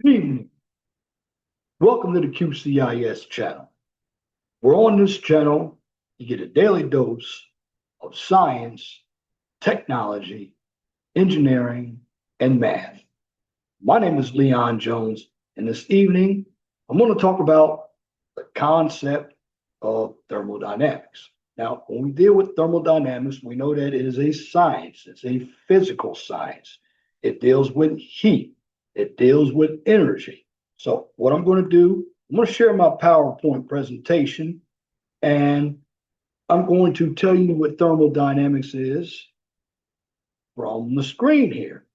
Good evening. Welcome to the QCIS channel. We're on this channel, you get a daily dose of science, technology, engineering, and math. My name is Leon Jones, and this evening I'm going to talk about the concept of thermodynamics. Now, when we deal with thermodynamics, we know that it is a science, it's a physical science. It deals with heat, it deals with energy. So, what I'm going to do, I'm going to share my PowerPoint presentation, and I'm going to tell you what thermodynamics is from the screen here.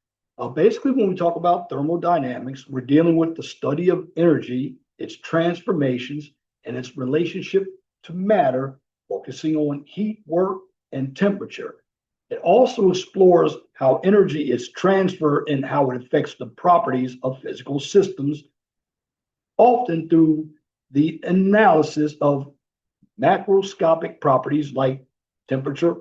Basically, when we talk about thermodynamics, we're dealing with the study of energy, its transformations, and its relationship to matter, focusing on heat, work, and temperature. It also explores how energy is transferred and how it affects the properties of physical systems, often through the analysis of macroscopic properties like temperature,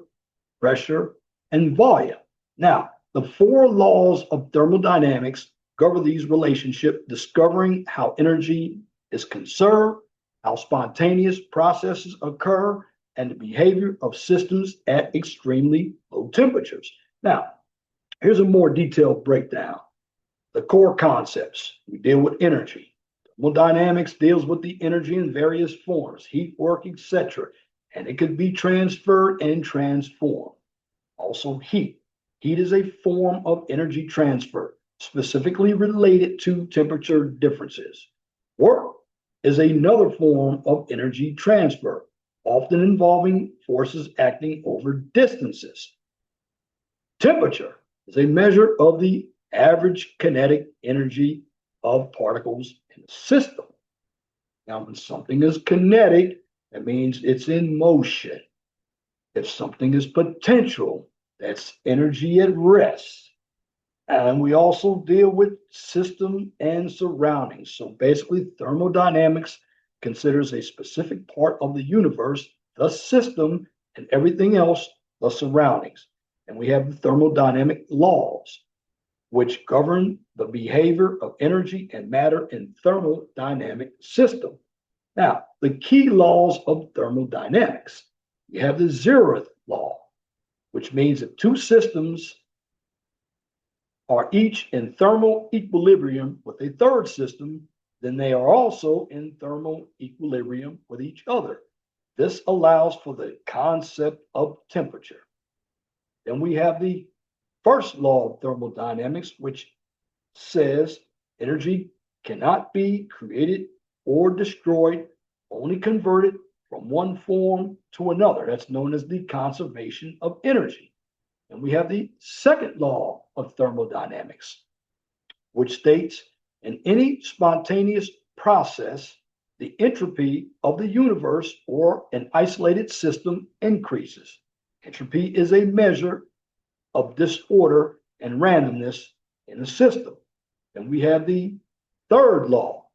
pressure, and volume. Now, the four laws of thermodynamics govern these relationships, discovering how energy is conserved, how spontaneous processes occur, and the behavior of systems at extremely low temperatures. Now, here's a more detailed breakdown. The core concepts, we deal with energy. Thermodynamics deals with the energy in various forms, heat, work, etc., and it could be transferred and transformed. Also, heat. Heat is a form of energy transfer, specifically related to temperature differences. Work is another form of energy transfer, often involving forces acting over distances. Temperature is a measure of the average kinetic energy of particles in a system. Now, when something is kinetic, that means it's in motion. If something is potential, that's energy at rest. And we also deal with system and surroundings. So basically, thermodynamics considers a specific part of the universe, the system, and everything else, the surroundings. And we have the thermodynamic laws, which govern the behavior of energy and matter in thermodynamic system. Now, the key laws of thermodynamics. You have the zeroth law, which means that two systems are each in thermal equilibrium with a third system, then they are also in thermal equilibrium with each other. This allows for the concept of temperature. Then we have the first law of thermodynamics, which says energy cannot be created or destroyed, only converted from one form to another. That's known as the conservation of energy. And we have the second law of thermodynamics, which states in any spontaneous process, the entropy of the universe or an isolated system increases. Entropy is a measure of disorder and randomness in a system. And we have the third law.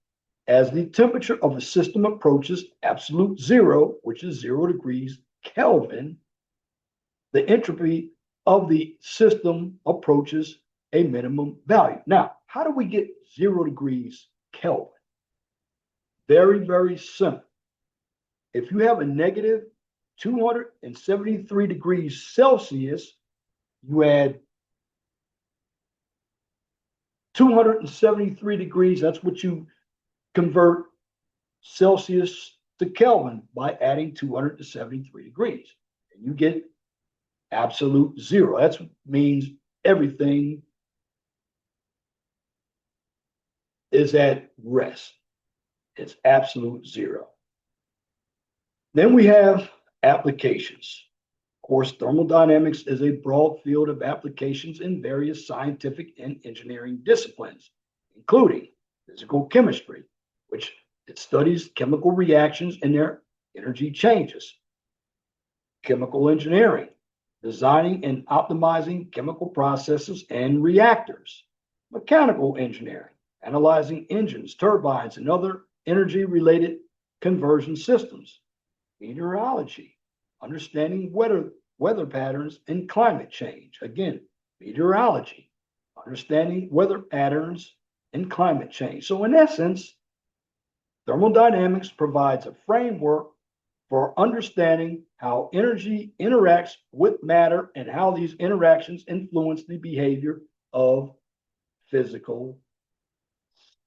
As the temperature of a system approaches absolute zero, which is 0 degrees Kelvin, the entropy of the system approaches a minimum value. Now, how do we get 0 degrees Kelvin? Very, very simple. If you have a negative 273 degrees Celsius, you add 273 degrees, that's what you convert Celsius to Kelvin by adding 273 degrees. And you get absolute zero. That means everything is at rest. It's absolute zero. Then we have applications. Of course, thermodynamics is a broad field of applications in various scientific and engineering disciplines, including physical chemistry, which it studies chemical reactions and their energy changes. Chemical engineering, designing and optimizing chemical processes and reactors. Mechanical engineering, analyzing engines, turbines, and other energy-related conversion systems. Meteorology, understanding weather patterns and climate change. Again, meteorology, understanding weather patterns and climate change. So in essence, thermodynamics provides a framework for understanding how energy interacts with matter and how these interactions influence the behavior of physical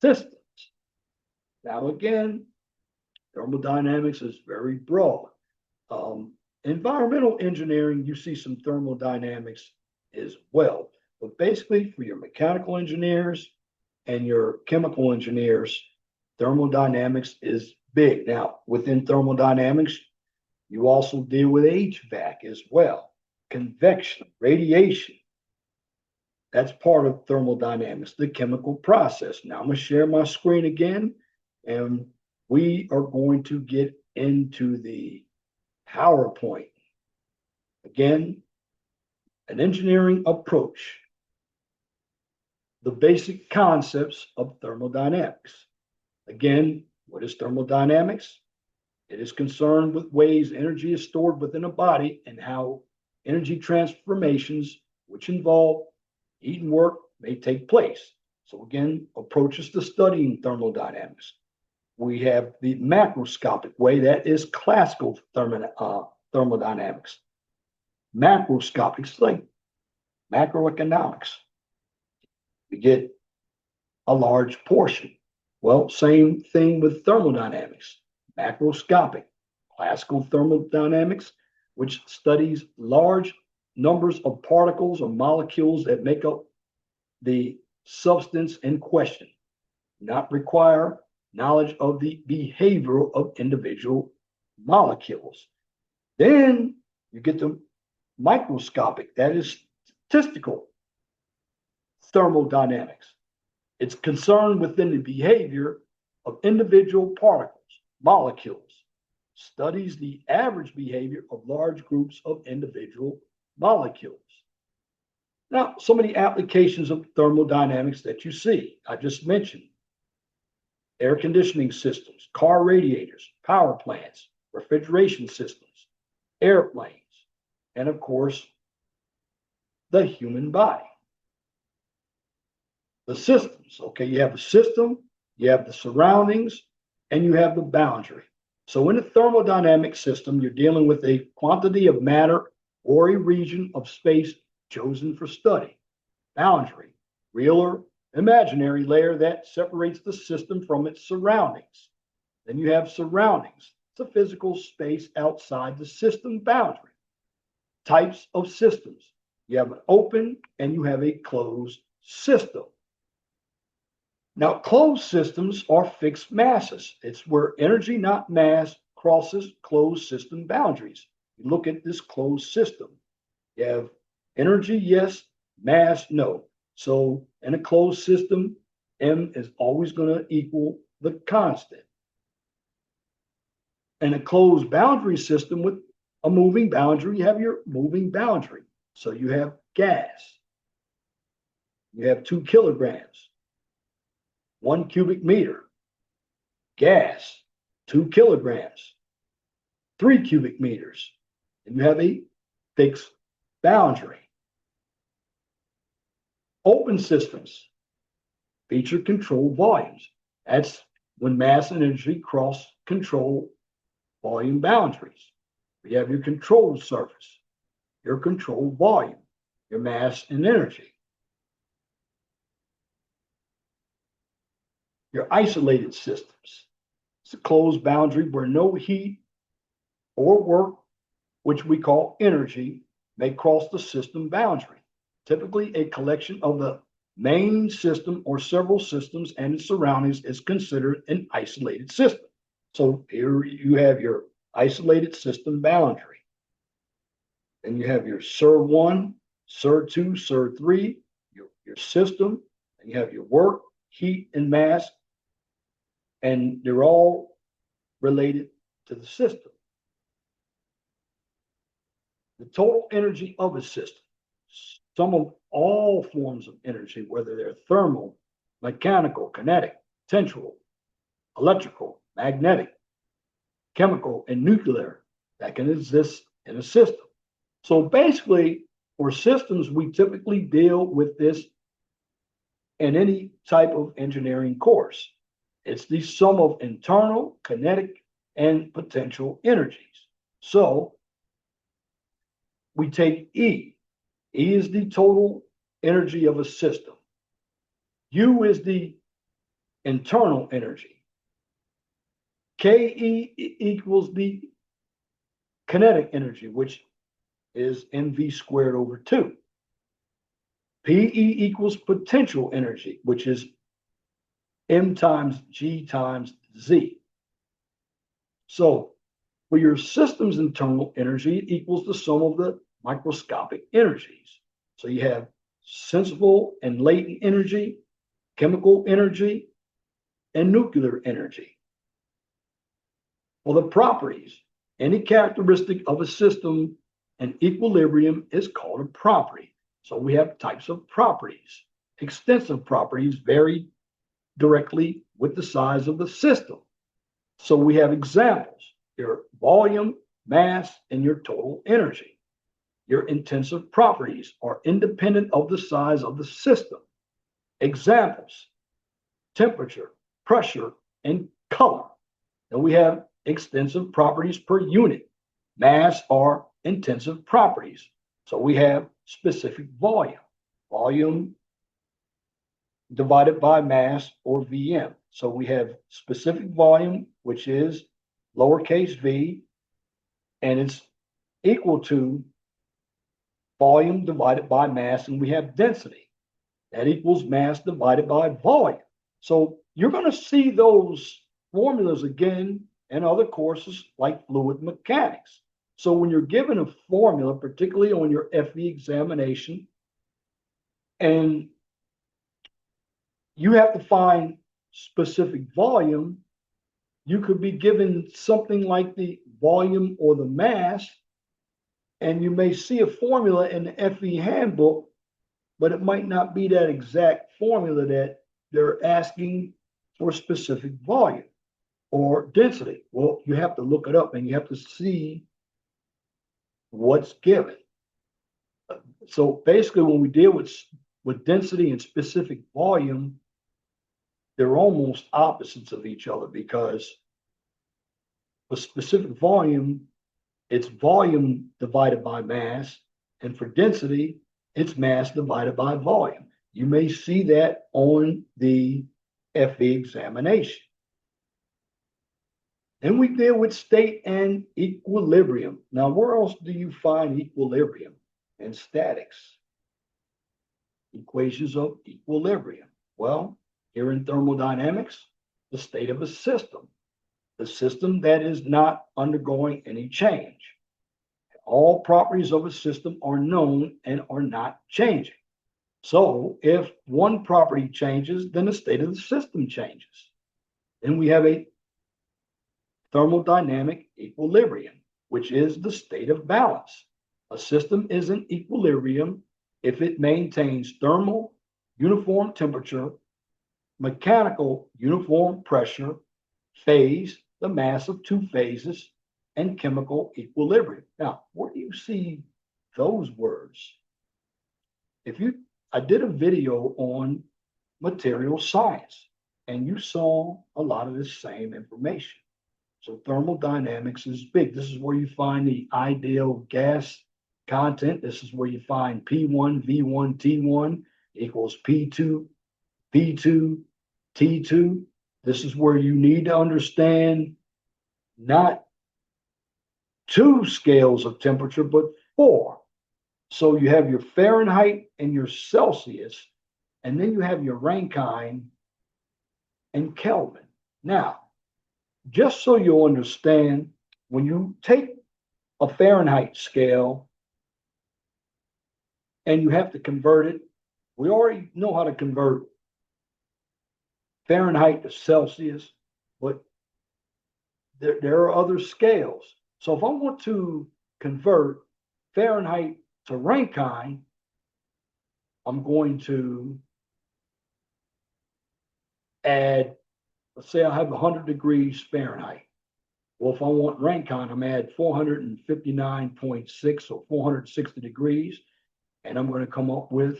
systems. Now, again, thermodynamics is very broad. Environmental engineering, you see some thermodynamics as well. But basically, for your mechanical engineers and your chemical engineers, thermodynamics is big. Now, within thermodynamics, you also deal with HVAC as well, convection, radiation. That's part of thermodynamics, the chemical process. Now, I'm going to share my screen again, and we are going to get into the PowerPoint. Again, an engineering approach, the basic concepts of thermodynamics. Again, what is thermodynamics? It is concerned with ways energy is stored within a body and how energy transformations, which involve heat and work, may take place. So again, approaches to studying thermodynamics. We have the macroscopic way, that is classical thermodynamics. Macroscopic is like macroeconomics. We get a large portion. Well, same thing with thermodynamics. Macroscopic, classical thermodynamics, which studies large numbers of particles or molecules that make up the substance in question, not require knowledge of the behavior of individual molecules. Then you get to microscopic, that is statistical thermodynamics. It's concerned within the behavior of individual particles, molecules, studies the average behavior of large groups of individual molecules. Now, some of the applications of thermodynamics that you see, I just mentioned: air conditioning systems, car radiators, power plants, refrigeration systems, airplanes, and of course, the human body. The systems, okay, you have the system, you have the surroundings, and you have the boundary. So in a thermodynamic system, you're dealing with a quantity of matter or a region of space chosen for study. Boundary, real or imaginary layer that separates the system from its surroundings. Then you have surroundings. It's a physical space outside the system boundary. Types of systems. You have an open and you have a closed system. Now, closed systems are fixed masses. It's where energy, not mass, crosses closed system boundaries. You look at this closed system. You have energy, yes, mass, no. So in a closed system, M is always going to equal the constant. In a closed boundary system with a moving boundary, you have your moving boundary. So you have gas. You have 2 kilograms. 1 cubic meter. Gas, 2 kilograms, 3 cubic meters. And you have a fixed boundary. Open systems feature controlled volumes. That's when mass and energy cross control volume boundaries. You have your controlled surface, your controlled volume, your mass and energy. Your isolated systems. It's a closed boundary where no heat or work, which we call energy, may cross the system boundary. Typically, a collection of the main system or several systems and its surroundings is considered an isolated system. So here you have your isolated system boundary. Then you have your SIR1, SIR2, SIR3, your system, and you have your work, heat, and mass, and they're all related to the system. The total energy of a system, some of all forms of energy, whether they're thermal, mechanical, kinetic, potential, electrical, magnetic, chemical, and nuclear, that can exist in a system. So basically, for systems, we typically deal with this in any type of engineering course. It's the sum of internal, kinetic, and potential energies. So we take E. E is the total energy of a system. U is the internal energy. Ke equals the kinetic energy, which is mv squared over 2. Pe equals potential energy, which is m times g times z. So for your system's internal energy, it equals the sum of the microscopic energies. So you have sensible and latent energy, chemical energy, and nuclear energy. Well, the properties, any characteristic of a system in equilibrium is called a property. So we have types of properties. Extensive properties vary directly with the size of the system. So we have examples: your volume, mass, and your total energy. Your intensive properties are independent of the size of the system. Examples: temperature, pressure, and color. And we have extensive properties per unit. Mass are intensive properties. So we have specific volume. Volume divided by mass, or Vm. So we have specific volume, which is lowercase v, and it's equal to volume divided by mass, and we have density. That equals mass divided by volume. So you're going to see those formulas again in other courses like fluid mechanics. So when you're given a formula, particularly on your FE examination, and you have to find specific volume, you could be given something like the volume or the mass, and you may see a formula in the FE handbook, but it might not be that exact formula that they're asking for specific volume or density. Well, you have to look it up and you have to see what's given. So basically, when we deal with density and specific volume, they're almost opposites of each other, because for specific volume, it's volume divided by mass, and for density, it's mass divided by volume. You may see that on the FE examination. Then we deal with state and equilibrium. Now, where else do you find equilibrium? In statics. Equations of equilibrium. Well, here in thermodynamics, the state of a system, the system that is not undergoing any change. All properties of a system are known and are not changing. So if one property changes, then the state of the system changes. Then we have a thermodynamic equilibrium, which is the state of balance. A system is in equilibrium if it maintains thermal uniform temperature, mechanical uniform pressure, phase, the mass of two phases, and chemical equilibrium. Now, where do you see those words? I did a video on material science, and you saw a lot of this same information. So thermodynamics is big. This is where you find the ideal gas content. This is where you find P1, V1, T1 equals P2, P2, T2. This is where you need to understand not 2 scales of temperature, but 4. So you have your Fahrenheit and your Celsius, and then you have your Rankine and Kelvin. Now, just so you'll understand, when you take a Fahrenheit scale and you have to convert it, we already know how to convert Fahrenheit to Celsius, but there are other scales. So if I want to convert Fahrenheit to Rankine, I'm going to add, let's say I have 100 degrees Fahrenheit. Well, if I want Rankine, I'm add 459.6 or 460 degrees, and I'm going to come up with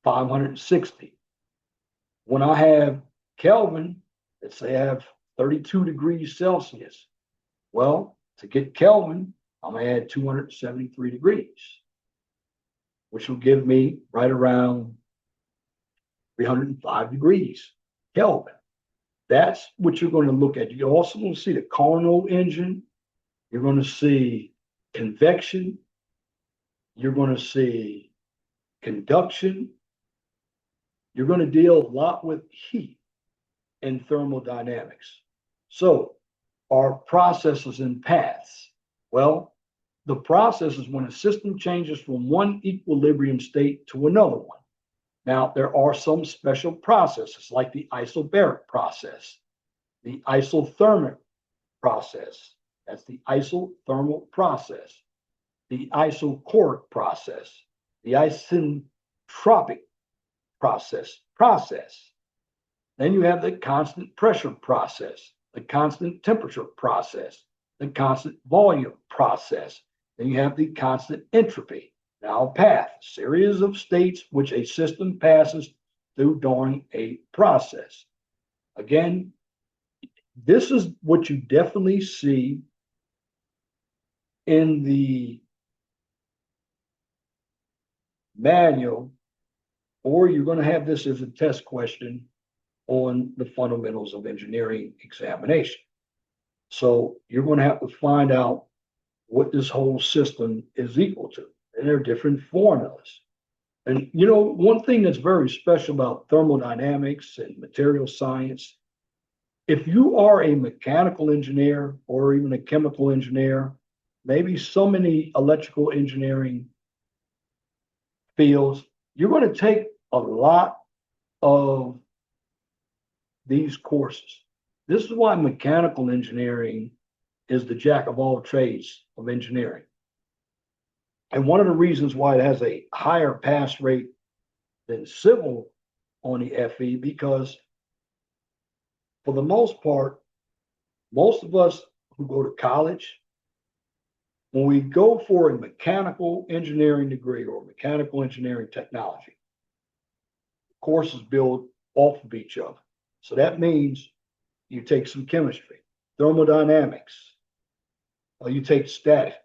560. When I have Kelvin, let's say I have 32 degrees Celsius. Well, to get Kelvin, I'm going to add 273 degrees, which will give me right around 305 degrees Kelvin. That's what you're going to look at. You're also going to see the Carnot engine. You're going to see convection. You're going to see conduction. You're going to deal a lot with heat in thermodynamics. So, are processes and paths? Well, the process is when a system changes from one equilibrium state to another one. Now, there are some special processes like the isobaric process, the isothermic process, that's the isothermal process, the isochoric process, the isentropic process. Then you have the constant pressure process, the constant temperature process, the constant volume process. Then you have the constant entropy. Now, path, series of states which a system passes through during a process. Again, this is what you definitely see in the manual, or you're going to have this as a test question on the fundamentals of engineering examination. So you're going to have to find out what this whole system is equal to. And there are different formulas. And you know, one thing that's very special about thermodynamics and material science, if you are a mechanical engineer or even a chemical engineer, maybe so many electrical engineering fields, you're going to take a lot of these courses. This is why mechanical engineering is the jack of all trades of engineering. And one of the reasons why it has a higher pass rate than civil on the FE, because for the most part, most of us who go to college, when we go for a mechanical engineering degree or mechanical engineering technology, courses build off of each other. So that means you take some chemistry, thermodynamics, or you take static,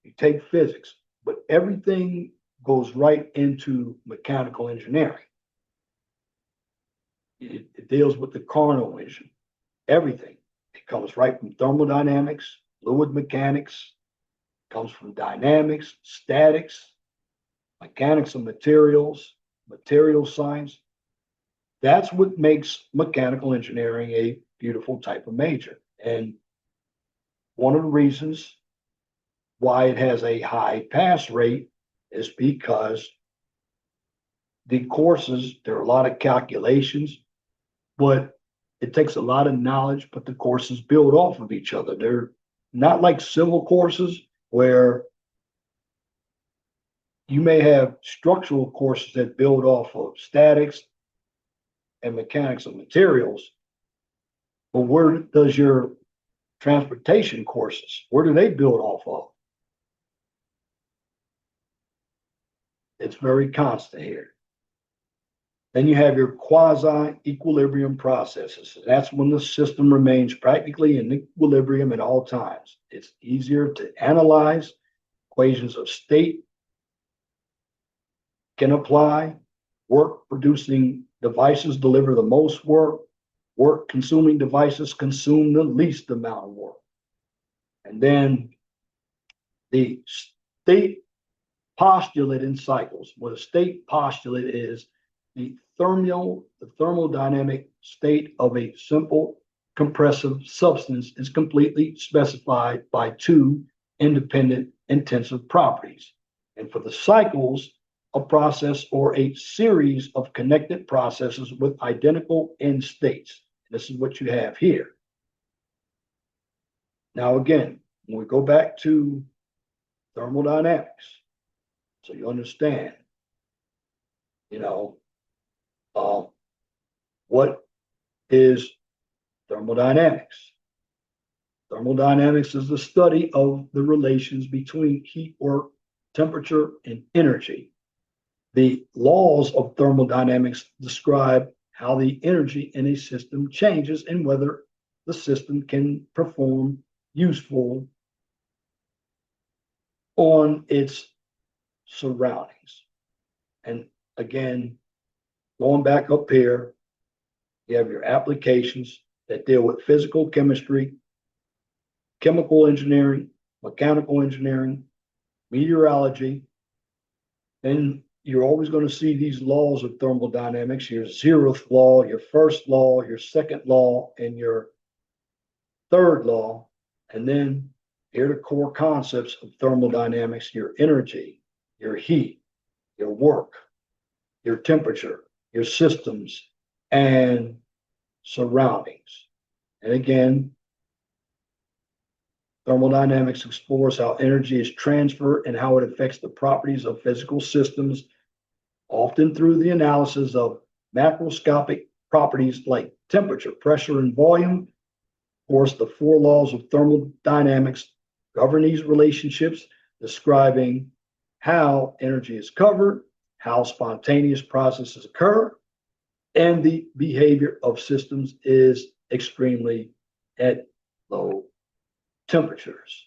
you take physics, but everything goes right into mechanical engineering. It deals with the Carnot engine, everything. It comes right from thermodynamics, fluid mechanics, comes from dynamics, statics, mechanics of materials, material science. That's what makes mechanical engineering a beautiful type of major. And one of the reasons why it has a high pass rate is because the courses, there are a lot of calculations, but it takes a lot of knowledge, but the courses build off of each other. They're not like civil courses where you may have structural courses that build off of statics and mechanics of materials, but where does your transportation courses, where do they build off of? It's very constant here. Then you have your quasi-equilibrium processes. That's when the system remains practically in equilibrium at all times. It's easier to analyze. Equations of state can apply. Work-producing devices deliver the most work. Work-consuming devices consume the least amount of work. And then the state postulate in cycles. What a state postulate is the thermodynamic state of a simple compressive substance is completely specified by two independent intensive properties. And for the cycles, a process or a series of connected processes with identical end states. This is what you have here. Now, again, when we go back to thermodynamics, so you understand, what is thermodynamics? Thermodynamics is the study of the relations between heat, work, temperature, and energy. The laws of thermodynamics describe how the energy in a system changes and whether the system can perform useful on its surroundings. And again, going back up here, you have your applications that deal with physical chemistry, chemical engineering, mechanical engineering, meteorology. Then you're always going to see these laws of thermodynamics, your zeroth law, your first law, your second law, and your third law. And then here are the core concepts of thermodynamics: your energy, your heat, your work, your temperature, your systems, and surroundings. And again, thermodynamics explores how energy is transferred and how it affects the properties of physical systems, often through the analysis of macroscopic properties like temperature, pressure, and volume. Of course, the four laws of thermodynamics govern these relationships, describing how energy is covered, how spontaneous processes occur, and the behavior of systems is extremely at low temperatures.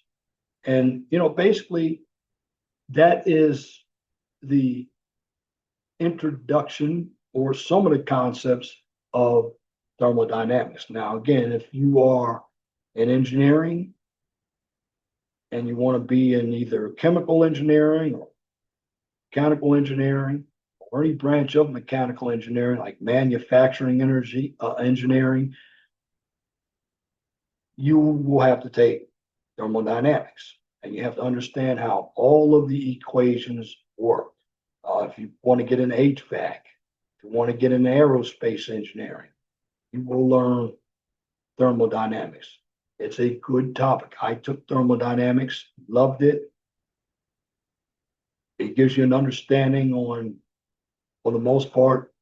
And, basically, that is the introduction or some of the concepts of thermodynamics. Now, again, if you are in engineering and you want to be in either chemical engineering or mechanical engineering or any branch of mechanical engineering like manufacturing energy engineering, you will have to take thermodynamics, and you have to understand how all of the equations work. If you want to get an HVAC, if you want to get an aerospace engineering, you will learn thermodynamics. It's a good topic. I took thermodynamics, loved it. It gives you an understanding on, for the most part,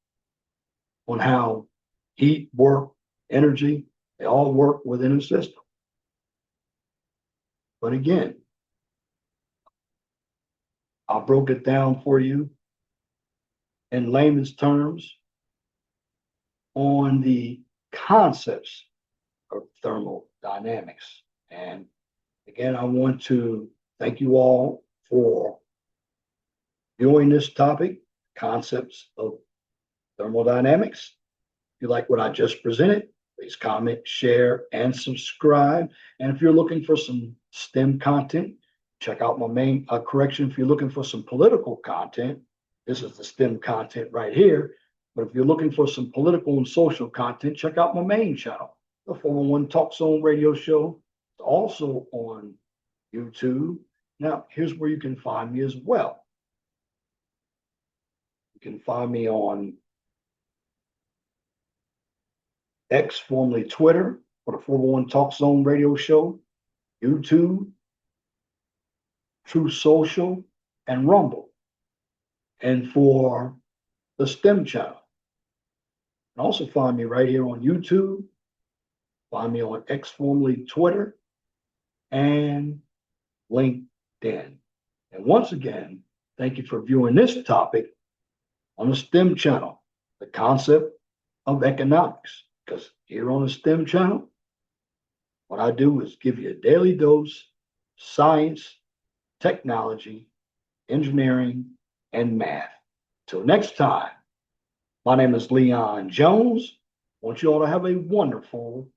on how heat, work, energy, they all work within a system. But again, I broke it down for you in layman's terms on the concepts of thermodynamics. And again, I want to thank you all for viewing this topic, concepts of thermodynamics. If you like what I just presented, please comment, share, and subscribe. And if you're looking for some STEM content, check out my main correction. If you're looking for some political content, this is the STEM content right here. But if you're looking for some political and social content, check out my main channel, the 411 Talk Zone Radio Show. It's also on YouTube. Now, here's where you can find me as well. You can find me on X, formerly Twitter, for the 401 Talk Zone Radio Show, YouTube, True Social, and Rumble. And for the STEM channel, and also find me right here on YouTube, find me on X, formerly Twitter, and LinkedIn. And once again, thank you for viewing this topic on the STEM channel, the concept of economics. Because here on the STEM channel, what I do is give you a daily dose, science, technology, engineering, and math. Till next time, my name is Leon Jones. I want you all to have a wonderful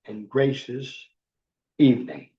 and gracious evening.